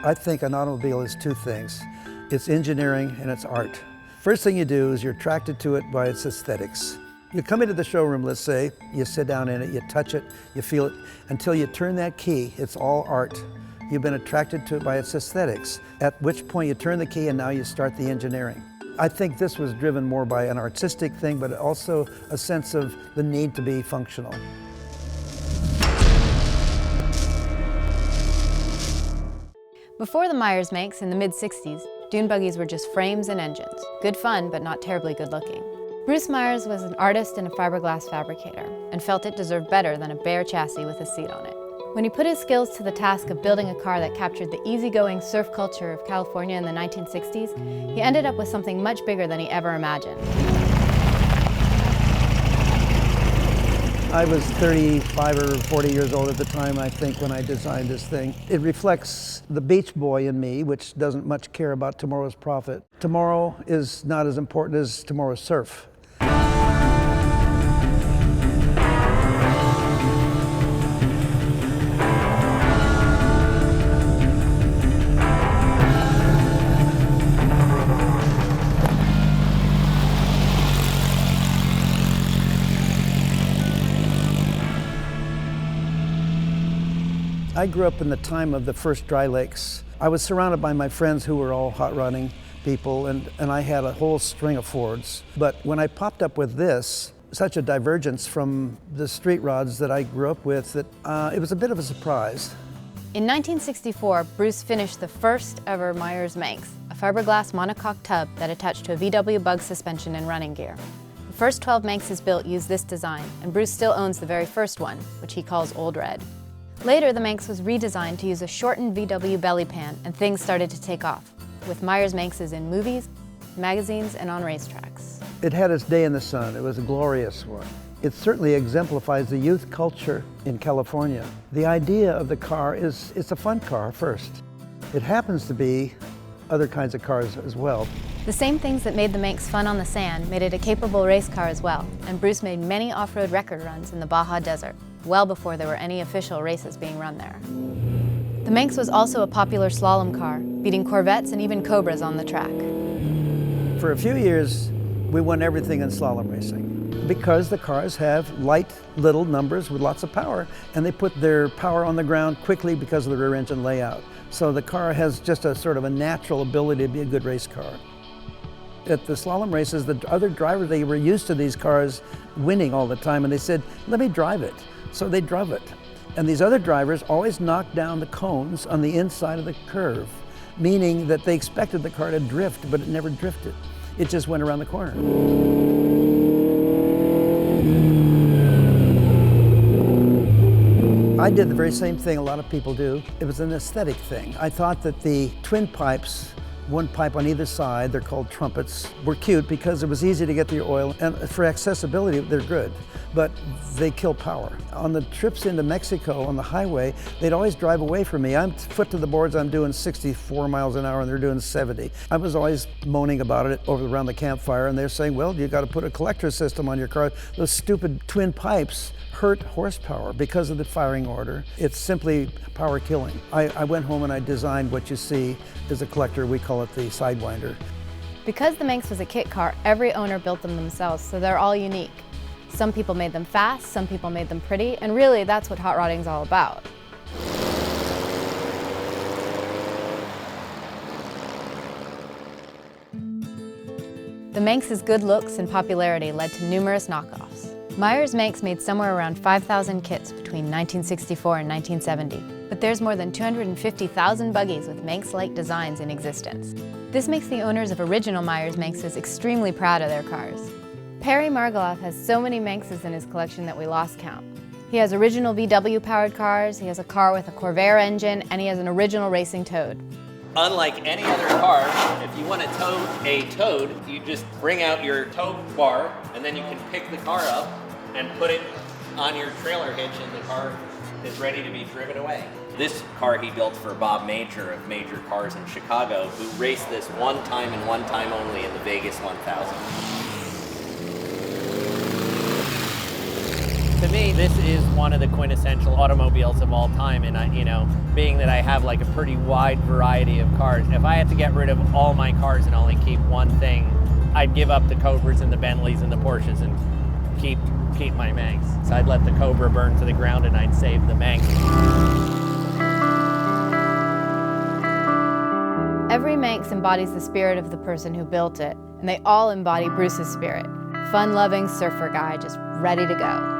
I think an automobile is two things. It's engineering and it's art. First thing you do is you're attracted to it by its aesthetics. You come into the showroom, let's say, you sit down in it, you touch it, you feel it, until you turn that key, it's all art. You've been attracted to it by its aesthetics, at which point you turn the key and now you start the engineering. I think this was driven more by an artistic thing, but also a sense of the need to be functional. Before the Meyers Manx in the mid-60s, dune buggies were just frames and engines. Good fun, but not terribly good looking. Bruce Meyers was an artist and a fiberglass fabricator, and felt it deserved better than a bare chassis with a seat on it. When he put his skills to the task of building a car that captured the easygoing surf culture of California in the 1960s, he ended up with something much bigger than he ever imagined. I was 35 or 40 years old at the time, I think, when I designed this thing. It reflects the beach boy in me, which doesn't much care about tomorrow's profit. Tomorrow is not as important as tomorrow's surf. I grew up in the time of the first dry lakes. I was surrounded by my friends who were all hot rodding people, and I had a whole string of Fords. But when I popped up with this, such a divergence from the street rods that I grew up with, that it was a bit of a surprise. In 1964, Bruce finished the first ever Meyers Manx, a fiberglass monocoque tub that attached to a VW Bug suspension and running gear. The first 12 Manxes built used this design, and Bruce still owns the very first one, which he calls Old Red. Later, the Manx was redesigned to use a shortened VW belly pan, and things started to take off, with Meyers Manxes in movies, magazines, and on racetracks. It had its day in the sun. It was a glorious one. It certainly exemplifies the youth culture in California. The idea of the car is, it's a fun car first. It happens to be other kinds of cars as well. The same things that made the Manx fun on the sand made it a capable race car as well, and Bruce made many off-road record runs in the Baja Desert, well before there were any official races being run there. The Manx was also a popular slalom car, beating Corvettes and even Cobras on the track. For a few years, we won everything in slalom racing because the cars have light little numbers with lots of power, and they put their power on the ground quickly because of the rear engine layout. So the car has just a sort of a natural ability to be a good race car. At the slalom races, the other drivers, they were used to these cars winning all the time, and they said, let me drive it. So they drove it. And these other drivers always knocked down the cones on the inside of the curve, meaning that they expected the car to drift, but it never drifted. It just went around the corner. I did the very same thing a lot of people do. It was an aesthetic thing. I thought that the twin pipes, one pipe on either side, they're called trumpets, were cute because it was easy to get the oil, and for accessibility, they're good, but they kill power. On the trips into Mexico on the highway, they'd always drive away from me. I'm foot to the boards, I'm doing 64 miles an hour and they're doing 70. I was always moaning about it around the campfire, and they're saying, well, you got to put a collector system on your car. Those stupid twin pipes hurt horsepower because of the firing order. It's simply power killing. I went home and I designed what you see as a collector. We call it the Sidewinder. Because the Manx was a kit car, every owner built them themselves, so they're all unique. Some people made them fast, some people made them pretty, and really that's what hot rodding's all about. The Manx's good looks and popularity led to numerous knockoffs. Meyers Manx made somewhere around 5,000 kits between 1964 and 1970, but there's more than 250,000 buggies with Manx-like designs in existence. This makes the owners of original Meyers Manxes extremely proud of their cars. Perry Margoloff has so many Manxes in his collection that we lost count. He has original VW-powered cars, he has a car with a Corvair engine, and he has an original racing Toad. Unlike any other car, if you want to tow a Toad, you just bring out your tow bar, and then you can pick the car up and put it on your trailer hitch, and the car is ready to be driven away. This car he built for Bob Major of Major Cars in Chicago, who raced this one time and one time only in the Vegas 1000. To me, say this is one of the quintessential automobiles of all time, and I, you know, being that I have like a pretty wide variety of cars, if I had to get rid of all my cars and only keep one thing, I'd give up the Cobras and the Bentleys and the Porsches and keep my Manx. So I'd let the Cobra burn to the ground and I'd save the Manx. Every Manx embodies the spirit of the person who built it, and they all embody Bruce's spirit. Fun-loving surfer guy just ready to go.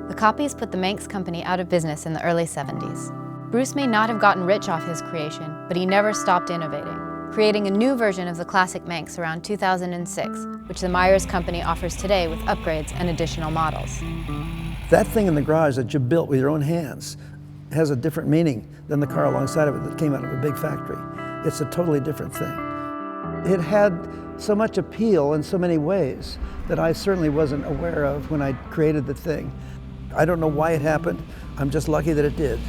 The copies put the Manx company out of business in the early 70s. Bruce may not have gotten rich off his creation, but he never stopped innovating, creating a new version of the classic Manx around 2006, which the Meyers company offers today with upgrades and additional models. That thing in the garage that you built with your own hands has a different meaning than the car alongside of it that came out of a big factory. It's a totally different thing. It had so much appeal in so many ways that I certainly wasn't aware of when I created the thing. I don't know why it happened. I'm just lucky that it did.